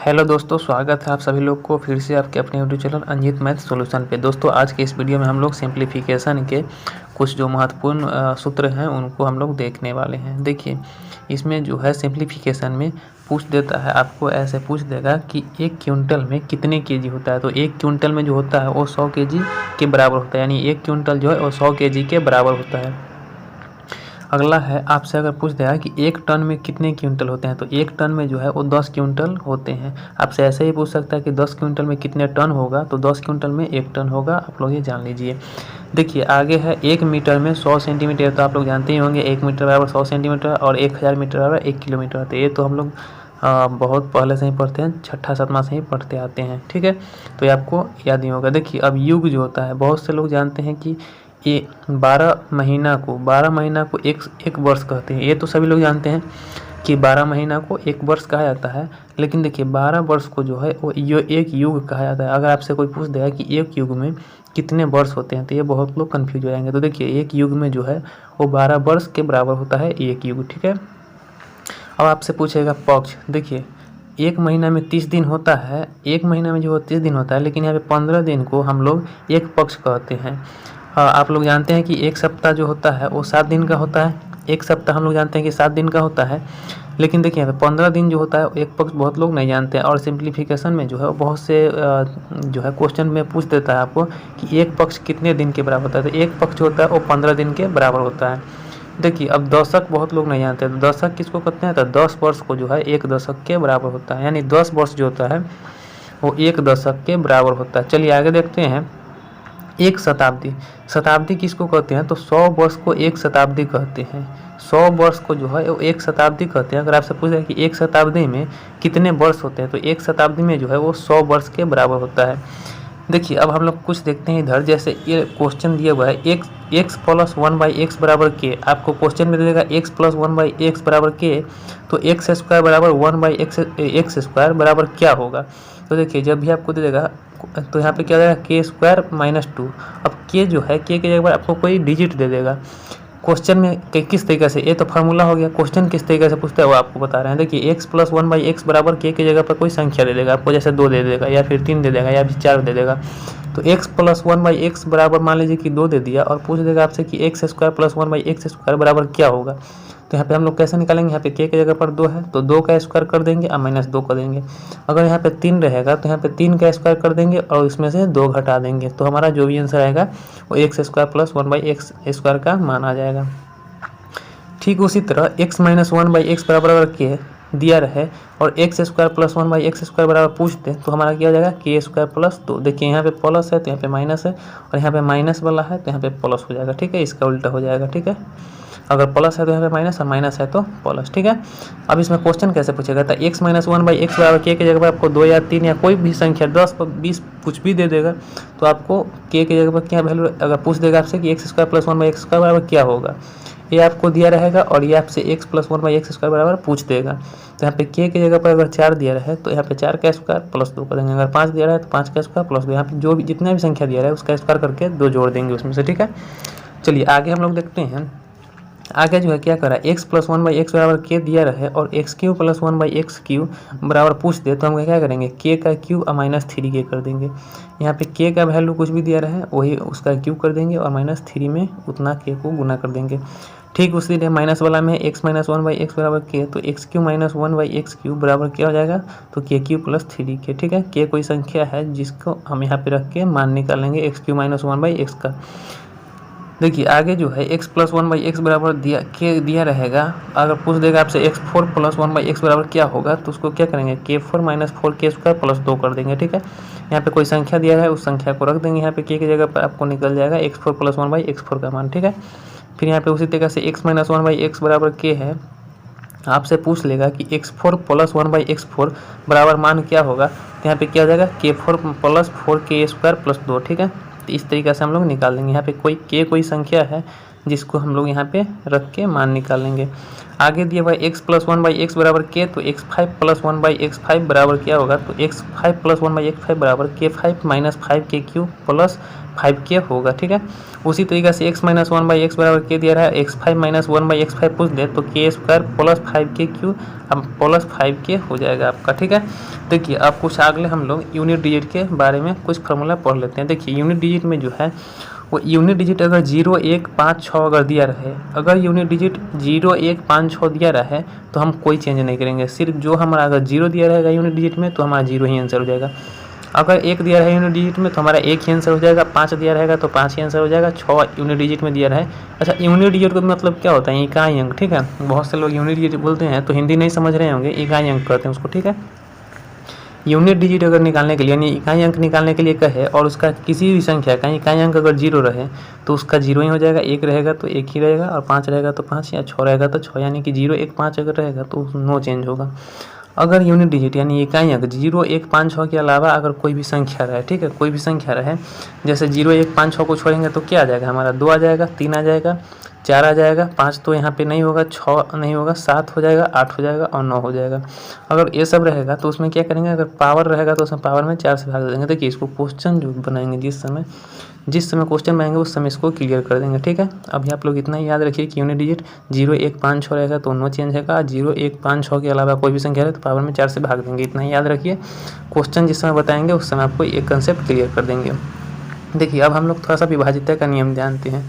Hello दोस्तों, स्वागत है आप सभी लोग को फिर से आपके अपने YouTube channel Anjit math solution पे। दोस्तों आज के इस वीडियो में हम लोग सिंप्लीफिकेशन के कुछ जो महत्वपूर्ण सूत्र हैं उनको हम लोग देखने वाले हैं। देखिए, इसमें जो है सिंप्लीफिकेशन में पूछ देता है, आपको ऐसे पूछ देगा कि 1 क्विंटल में कितने केजी होता है। तो 1 क्विंटल में जो होता है वो 100 केजी के बराबर होता है, यानी 1 क्विंटल जो है वो 100 केजी के बराबर होता है। अगला है, आपसे अगर पूछ देगा कि 1 टन में कितने क्विंटल होते हैं, तो 1 टन में जो है वो 10 क्विंटल होते हैं। आपसे ऐसे ही पूछ सकता है कि 10 क्विंटल में कितने टन होगा, तो 10 क्विंटल में 1 टन होगा। आप लोग ये जान लीजिए। देखिए आगे है, 1 मीटर में 100 सेंटीमीटर, तो आप लोग जानते ही होंगे 1 मीटर बराबर 100 सेंटीमीटर और 1000 मीटर बराबर 1 किलोमीटर। तो ये तो हम लोग बहुत पहले से ही पढ़ते हैं, छठा सातवां से ही पढ़ते आते हैं, ठीक है। तो ये आपको याद नहीं होगा। देखिए अब युग जो होता है, बहुत से लोग जानते हैं कि ये 12 महीना को एक वर्ष कहते हैं। ये तो सभी लोग जानते हैं कि 12 महीना को एक वर्ष कहा जाता है। लेकिन देखिए 12 वर्ष को जो है वो एक युग कहा जाता है। अगर आपसे कोई पूछ देगा कि एक युग में कितने वर्ष होते हैं, तो ये बहुत लोग कंफ्यूज हो जाएंगे। तो देखिए एक युग में जो है वो 12 वर्ष के बराबर होता है एक युग, ठीक है। अब आपसे पूछेगा पक्ष। देखिए एक महीना में 30 दिन होता है, एक महीना में जो 30 दिन होता है, लेकिन यहाँ पे 15 दिन को हम लोग एक पक्ष कहते हैं। आप लोग जानते हैं कि एक सप्ताह जो होता है वो 7 दिन का होता है। एक सप्ताह हम लोग जानते हैं कि 7 दिन का होता है। लेकिन देखिए यहाँ पे 15 दिन जो होता है एक पक्ष बहुत लोग नहीं जानते हैं। और सिंप्लीफिकेशन में जो है बहुत से जो है क्वेश्चन में पूछ देता है आपको कि एक पक्ष कितने दिन के बराबर होता है। तो एक पक्ष होता है वो 15 दिन के बराबर होता है। देखिए अब दशक बहुत लोग नहीं जानते। तो दशक किसको कहते हैं, तो 10 वर्ष को जो है एक दशक के बराबर होता है, यानी 10 वर्ष जो होता है वो एक दशक के बराबर होता है। चलिए आगे देखते हैं। एक शताब्दी किसको कहते हैं, तो 100 वर्ष को एक शताब्दी कहते हैं। 100 वर्ष को जो है वो एक शताब्दी कहते हैं। अगर आपसे पूछे कि एक शताब्दी में कितने वर्ष होते हैं, तो एक शताब्दी में जो है वो 100 वर्ष के बराबर होता है। देखिए अब हम लोग कुछ देखते हैं इधर। जैसे ये क्वेश्चन दिया हुआ है x प्लस 1/x बराबर के। आपको क्वेश्चन में दे देगा x प्लस 1/x बराबर के, तो x स्क्वायर बराबर 1/x स्क्वायर बराबर क्या होगा। तो देखिए जब भी आपको दे देगा तो यहाँ पे क्या देगा, के स्क्वायर -2। अब के जो है के जगह पर आपको कोई डिजिट दे देगा। क्वेश्चन में किस तरीके से, ये तो फार्मूला हो गया। क्वेश्चन किस तरीके से पूछता है वो आपको बता रहे हैं। देखिए x प्लस 1/x बराबर के जगह पर कोई संख्या दे देगा आपको, जैसे 2 दे देगा या फिर 3 दे देगा या फिर 4 दे देगा। तो x प्लस 1/x बराबर मान लीजिए कि 2 दे दिया और पूछ देगा आपसे कि x square plus 1/x square बराबर क्या होगा। तो यहाँ पे हम लोग कैसे निकालेंगे, यहाँ पे के जगह पर 2 है तो 2 का स्क्वायर कर देंगे और -2 कर देंगे। अगर यहाँ पे 3 रहेगा तो यहाँ पे 3 का स्क्वायर कर देंगे और इसमें से 2 घटा देंगे। तो हमारा जो भी आंसर आएगा वो x square plus 1/x square का मान आ जाएगा। ठीक उसी तरह x माइनस 1/x बराबर के दिया रहे और x square plus 1/x square बराबर पूछ दें, तो हमारा क्या हो जाएगा, के स्क्वायर प्लस 2। देखिए यहाँ पे प्लस है तो यहाँ पे माइनस है, और यहाँ पे माइनस वाला है तो यहाँ पे प्लस हो जाएगा, ठीक है। इसका उल्टा हो जाएगा, ठीक है। अगर प्लस है तो यहाँ पे माइनस और माइनस है तो प्लस, ठीक है। अब इसमें क्वेश्चन कैसे पूछेगा, तो x माइनस 1/x बराबर के जगह पर आपको 2 या 3 या कोई भी संख्या 10 20 कुछ भी दे देगा। तो आपको के जगह पर क्या वैल्यू, अगर पूछ देगा आपसे कि x square plus 1/x square बराबर क्या होगा, ये आपको दिया रहेगा और ये आपसे x प्लस 1/x स्क्वायर बराबर पूछ देगा। तो यहाँ पे के जगह पर अगर 4 दिया रहे तो यहाँ पे 4 का स्क्वायर प्लस 2 कर देंगे। अगर 5 दिया रहा है तो 5 का स्क्वायर प्लस 2, यहाँ पे जो भी जितना भी संख्या दिया रहा है उसका स्क्वायर करके 2 जोड़ देंगे उसमें से, ठीक है। चलिए आगे हम लोग देखते हैं। आगे जो है क्या करा, x प्लस 1/x बराबर के दिया रहे और x³ प्लस 1/x³ बराबर पूछ दे, तो हम क्या करेंगे, k का क्यूब और -3k कर देंगे। यहाँ पे k का वैल्यू कुछ भी दिया रहे वही उसका क्यूब कर देंगे और -3 में उतना k को गुना कर देंगे। ठीक उसी तरह माइनस वाला में x माइनस 1/x बराबर k, तो x³ माइनस 1/x³ बराबर क्या हो जाएगा, तो k³ प्लस 3k, ठीक है। k कोई संख्या है जिसको हम यहाँ पे रख के मान निकालेंगे x³ माइनस 1/x का। देखिए आगे जो है x प्लस 1/x बराबर दिया रहेगा। अगर पूछ देगा आपसे x4 प्लस 1/x बराबर क्या होगा, तो उसको क्या करेंगे, k4 minus 4k square plus 2 कर देंगे, ठीक है। यहाँ पे कोई संख्या दिया है उस संख्या को रख देंगे, यहाँ पे k की जगह पर आपको निकल जाएगा x4 प्लस 1/x4 का मान, ठीक है। फिर यहाँ पे उसी तरीके से x माइनस 1/x बराबर k है। आपसे पूछ लेगा कि x4 प्लस 1/x4 बराबर मान क्या होगा, तो यहाँ पे क्या हो जाएगा, k4 plus 4k square plus 2, ठीक है। तो इस तरीके से हम लोग निकाल देंगे। यहाँ पे कोई संख्या है जिसको हम लोग यहाँ पे रख के मान निकालेंगे। आगे दिया हुआ x प्लस 1/x बराबर k, तो x5 प्लस 1/x5 बराबर क्या होगा, तो x5 प्लस 1/x5 बराबर k5 माइनस 5k³ प्लस 5 के होगा। ठीक है, उसी तरीके से x माइनस 1/x बराबर के दिया रहा है, x5 माइनस 1/x5 पूछ दे तो के स्क्वायर प्लस 5k3 अब प्लस 5k हो जाएगा आपका। ठीक है, देखिए अब कुछ अगले हम लोग यूनिट डिजिट के बारे में कुछ फार्मूला पढ़ लेते हैं। देखिए यूनिट डिजिट में जो है वो यूनिट डिजिट अगर 0 1 5 6 अगर दिया रहे, अगर यूनिट डिजिट 0 1 5 6 दिया रहे तो हम कोई चेंज नहीं करेंगे, सिर्फ जो हमारा अगर 0 दिया रहेगा यूनिट डिजिट में तो हमारा 0 ही आंसर हो जाएगा। अगर 1 दिया रहे यूनिट डिजिट में तो हमारा 1 ही आंसर हो जाएगा, 5 दिया रहेगा तो 5 ही आंसर हो जाएगा, 6 यूनिट डिजिट में दिया रहे। अच्छा, यूनिट डिजिट का मतलब क्या होता है? इकाई अंक। ठीक है, बहुत से लोग यूनिट डिजिट बोलते हैं तो हिंदी नहीं समझ रहे होंगे, इकाई अंक कहते हैं उसको। ठीक है, यूनिट डिजिट अगर निकालने के लिए यानी इकाई अंक निकालने के लिए कहे और उसका किसी भी संख्या का इकाई अंक अगर 0 रहे तो उसका 0 ही हो जाएगा, 1 रहेगा तो 1 ही रहेगा, और 5 रहेगा तो 5 या 6 रहेगा तो 6, यानी कि 0 1 5 अगर रहेगा तो नो चेंज होगा। अगर यूनिट डिजिट यानी इकाई अंक 0 1 5 6 के अलावा अगर कोई भी संख्या रहे, ठीक है, कोई भी संख्या रहे, जैसे 0 1 5 6 को छोड़ेंगे तो क्या आ जाएगा हमारा? 2 आ जाएगा, 3 आ जाएगा, 4 आ जाएगा, 5 तो यहाँ पे नहीं होगा, 6 नहीं होगा, 7 हो जाएगा, 8 हो जाएगा और 9 हो जाएगा। अगर ये सब रहेगा तो उसमें क्या करेंगे? अगर पावर रहेगा तो उसमें पावर में 4 से भाग देंगे। देखिए इसको क्वेश्चन जो बनाएंगे जिस समय क्वेश्चन बनाएंगे उस समय इसको क्लियर कर देंगे। ठीक है, अभी आप लोग इतना ही याद रखिए कि यूनिट डिजिट 0 1 5 6 रहेगा तो नो चेंज है, 0 1 5 6 के अलावा कोई भी संख्या है तो पावर में 4 से भाग देंगे। इतना ही याद रखिए, क्वेश्चन जिस समय बताएंगे उस समय आपको एक कंसेप्ट क्लियर कर देंगे। देखिए अब हम लोग थोड़ा सा विभाज्यता का नियम जानते हैं।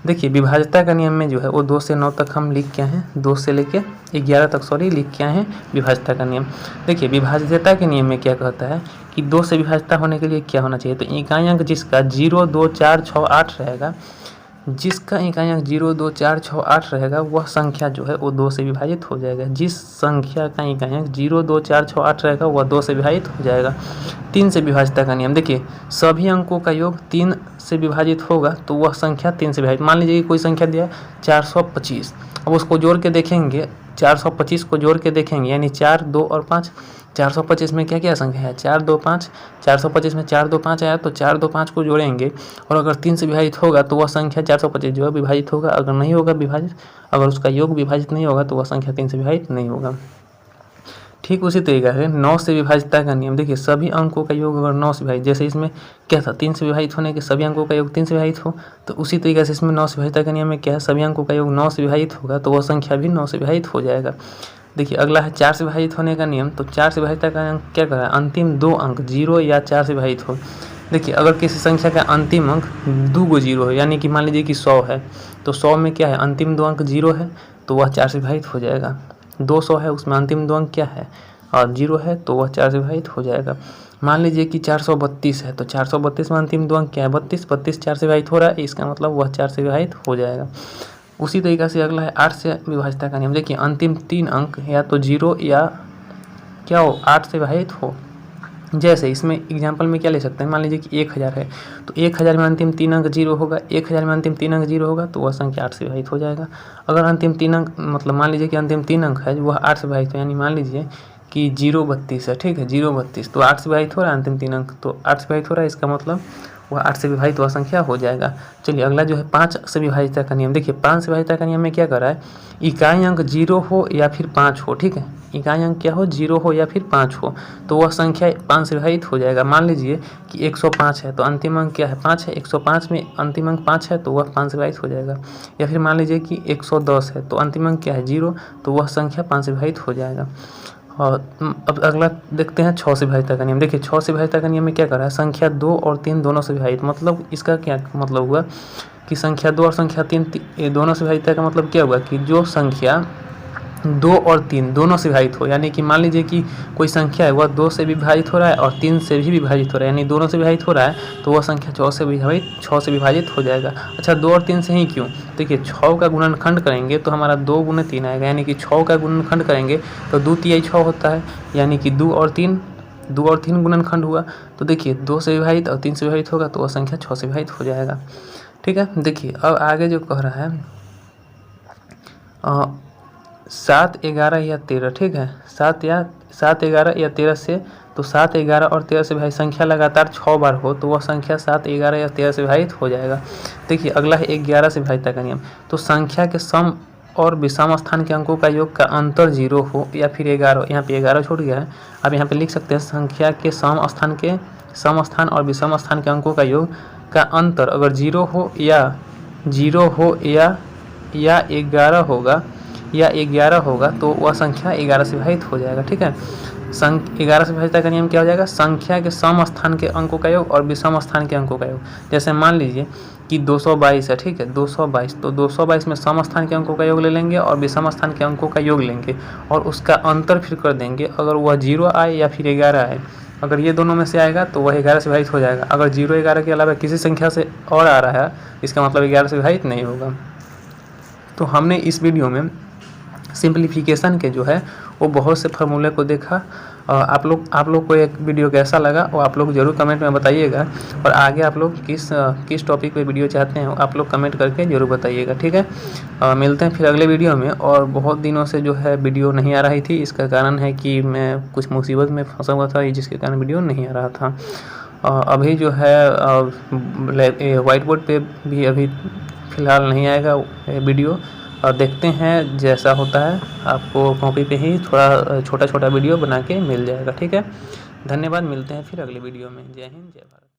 देखिए विभाज्यता का नियम में जो है वो 2 से 9 तक हम लिख के आए हैं, 2 से लेके 11 तक लिख के आए हैं विभाज्यता का नियम। देखिए विभाज्यता के नियम में क्या कहता है कि 2 से विभाज्यता होने के लिए क्या होना चाहिए? तो इकाई अंक जिसका 0 2 4 6 8 रहेगा, जिसका इकाई अंक 0 2 4 6 8 रहेगा वह संख्या जो है वो 2 से विभाजित हो जाएगा। जिस संख्या का इकाई अंक 0 2 4 6 8 रहेगा वह 2 से विभाजित हो जाएगा। 3 से विभाज्यता का नियम, देखिए सभी अंकों का योग 3 से विभाजित होगा तो वह संख्या 3 से विभाजित। मान लीजिए कि कोई संख्या दिया 425, अब उसको जोड़ के देखेंगे, 425 को जोड़ के देखेंगे यानी 4 2 और 5, 425 में क्या क्या संख्या है? 4 2 5, 425 में 4 2 5 आया तो 4 2 5 को जोड़ेंगे और अगर 3 से विभाजित होगा तो वह संख्या 425 जो है विभाजित होगा, अगर नहीं होगा विभाजित, अगर उसका योग विभाजित नहीं होगा तो वह संख्या 3 से विभाजित नहीं होगा। ठीक उसी तरीके से 9 से विभाज्यता का नियम, देखिए सभी अंकों का योग अगर 9 से विभाजित, जैसे इसमें क्या था 3 से विभाजित होने के सभी अंकों का योग 3 से विभाजित हो, तो उसी तरीके से इसमें 9 से विभाज्यता का नियम में क्या है? सभी अंकों का योग 9 से विभाजित होगा तो वह संख्या भी 9 से विभाजित हो जाएगा। देखिए अगला है 4 से विभाजित होने का नियम, तो 4 से विभाज्यता का अंक क्या कर रहा है? अंतिम 2 अंक 0 या 4 से विभाजित हो। देखिए अगर किसी संख्या का अंतिम अंक 2 गो 0 है, यानी कि मान लीजिए कि 100 है तो 100 में क्या है? अंतिम 2 अंक 0 है तो वह 4 से विभाजित हो जाएगा। 200 है उसमें अंतिम 2 अंक क्या है? और 0 है तो वह 4 से विभाजित हो जाएगा। मान लीजिए कि 432 है तो 432 में अंतिम 2 अंक क्या है? 32, 32 4 से विभाजित हो रहा है, इसका मतलब वह 4 से विभाजित हो जाएगा। उसी तरीके से अगला है 8 से विभाज्यता का नियम, देखिए अंतिम 3 अंक या तो 0 या क्या हो 8 से विभाजित हो। जैसे इसमें एग्जाम्पल में क्या ले सकते हैं? मान लीजिए कि 1000 है तो 1000 में अंतिम 3 अंक 0 होगा, 1000 में अंतिम 3 अंक 0 होगा तो वह संख्या 8 से विभाजित हो जाएगा। अगर अंतिम 3 अंक मतलब मान लीजिए कि अंतिम 3 अंक है वह 8 से विभाजित हो, यानी मान लीजिए कि 032 है, ठीक है 032 तो 8 से विभाजित हो रहा है अंतिम 3 अंक, तो 8 से विभाजित हो रहा है, इसका मतलब वह 8 से विभाजित वह संख्या हो जाएगा। चलिए अगला जो है 5 से विभाज्यता का नियम, देखिए 5 से विभाज्यता का नियम में क्या कर रहा है? इकाई अंक 0 हो या फिर 5 हो, ठीक है इकाई अंक क्या हो? 0 हो या फिर 5 हो तो वह संख्या 5 से विभाजित हो जाएगा। मान लीजिए कि 105 है तो अंतिम अंक क्या है? 5 है, 105 में अंतिम अंक 5 है तो वह 5 से विभाजित हो जाएगा। या फिर मान लीजिए कि 110 है तो अंतिम अंक क्या है? 0, तो वह संख्या 5 से विभाजित हो जाएगा। और अब अगला देखते हैं 6 से विभाज्यता का नियम, देखिए 6 से विभाज्यता का नियम में क्या कर रहा है? संख्या 2 और 3 दोनों से विभाजित, मतलब इसका क्या मतलब हुआ कि संख्या 2 और संख्या 3 दोनों से विभाज्यता का मतलब क्या हुआ कि जो संख्या 2 और 3 दोनों से विभाजित हो, यानी कि मान लीजिए कि कोई संख्या है वह 2 से भी विभाजित हो रहा है और 3 से भी विभाजित हो रहा है, यानी दोनों से विभाजित हो रहा है तो वह संख्या 6 से विभाजित हो जाएगा। अच्छा 2 और 3 से ही क्यों? देखिए 6 का गुणनखंड करेंगे तो हमारा 2 गुने 3 आएगा, यानी कि 6 का गुणनखंड करेंगे तो 2 तिहाई 6 होता है, यानी कि 2 और 3 गुणनखंड हुआ तो देखिए 2 से विभाजित और 3 से विभाजित होगा तो वह संख्या 6 से विभाजित हो जाएगा। ठीक है, देखिए अब आगे जो कह रहा है 7 11 या 13, ठीक है 7 11 या 13 से, तो 7 11 और 13 से भाई संख्या लगातार 6 बार हो तो वह संख्या 7 11 या 13 से विभाजित हो जाएगा। देखिए अगला है 11 से विभाज्यता का नियम, तो संख्या के सम और विषम स्थान के अंकों का योग का अंतर 0 हो या फिर 11, यहाँ पे 11 छूट गया है, अब यहाँ पे लिख सकते हैं संख्या के सम स्थान और विषम स्थान के अंकों का योग का अंतर अगर 0 हो या 11 होगा तो वह संख्या 11 से विभाजित हो जाएगा। ठीक है, 11 से विभाजित का नियम क्या हो जाएगा? संख्या के सम स्थान के अंकों का योग और विषम स्थान के अंकों का योग। जैसे मान लीजिए कि 222 है, ठीक है, 222, तो 222 में सम स्थान के अंकों का योग ले लेंगे और विषम स्थान के अंकों का योग लेंगे और उसका अंतर फिर कर देंगे। अगर वह 0 आए या फिर 11 आए, अगर ये दोनों में से आएगा तो वह 11 से विभाजित हो जाएगा। अगर 0 11 के अलावा किसी संख्या से और आ रहा है, इसका मतलब 11 से विभाजित नहीं होगा। तो हमने इस वीडियो में सिंप्लीफिकेशन के जो है वो बहुत से फार्मूले को देखा। आप लोग को एक वीडियो कैसा लगा वो आप लोग ज़रूर कमेंट में बताइएगा, और आगे आप लोग किस टॉपिक पे वीडियो चाहते हैं आप लोग कमेंट करके ज़रूर बताइएगा। ठीक है, मिलते हैं फिर अगले वीडियो में। और बहुत दिनों से जो है वीडियो नहीं आ रही थी, इसका कारण है कि मैं कुछ मुसीबत में फंसा हुआ था, जिसके कारण वीडियो नहीं आ रहा था। अभी जो है वाइट बोर्ड पे भी अभी फ़िलहाल नहीं आएगा वीडियो, और देखते हैं जैसा होता है, आपको कॉपी पे ही थोड़ा छोटा वीडियो बना के मिल जाएगा। ठीक है, धन्यवाद, मिलते हैं फिर अगले वीडियो में। जय हिंद, जय भारत।